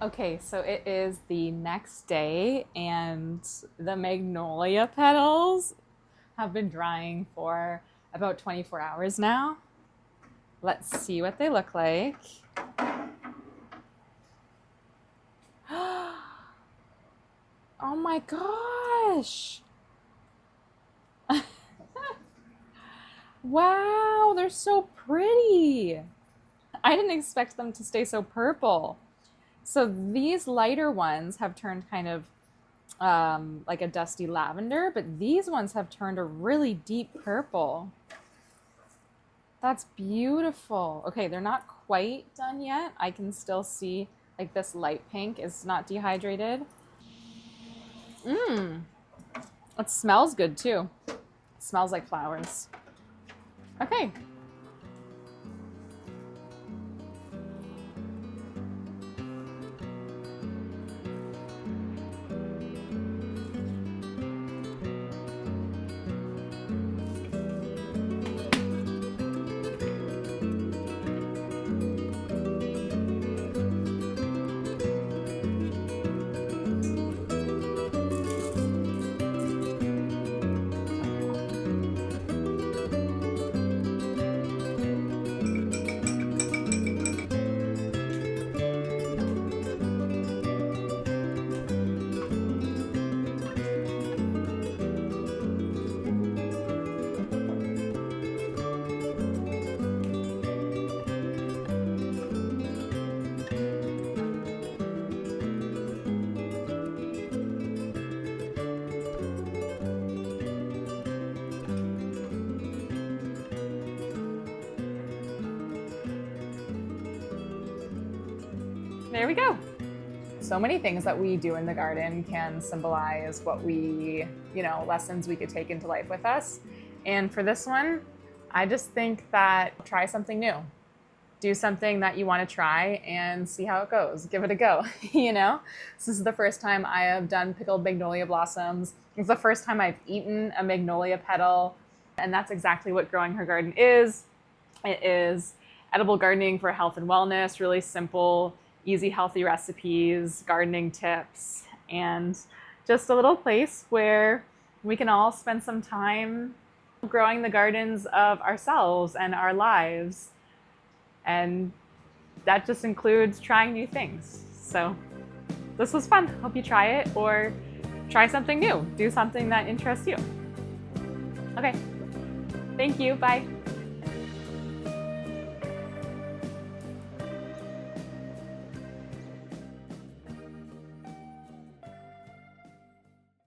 Okay, so it is the next day and the magnolia petals have been drying for about 24 hours now. Let's see what they look like. Oh my gosh! Wow, they're so pretty. I didn't expect them to stay so purple. So these lighter ones have turned kind of like a dusty lavender, but these ones have turned a really deep purple. That's beautiful. Okay, they're not quite done yet. I can still see like this light pink is not dehydrated. Mmm, it smells good too. It smells like flowers. Okay. There we go. So many things that we do in the garden can symbolize what we, lessons we could take into life with us. And for this one, I just think that try something new. Do something that you want to try and see how it goes. Give it a go, This is the first time I have done pickled magnolia blossoms. It's the first time I've eaten a magnolia petal. And that's exactly what Growing Her Garden is. It is edible gardening for health and wellness, really simple, easy, healthy recipes, gardening tips, and just a little place where we can all spend some time growing the gardens of ourselves and our lives. And that just includes trying new things. So this was fun. Hope you try it or try something new. Do something that interests you. Okay. Thank you. Bye.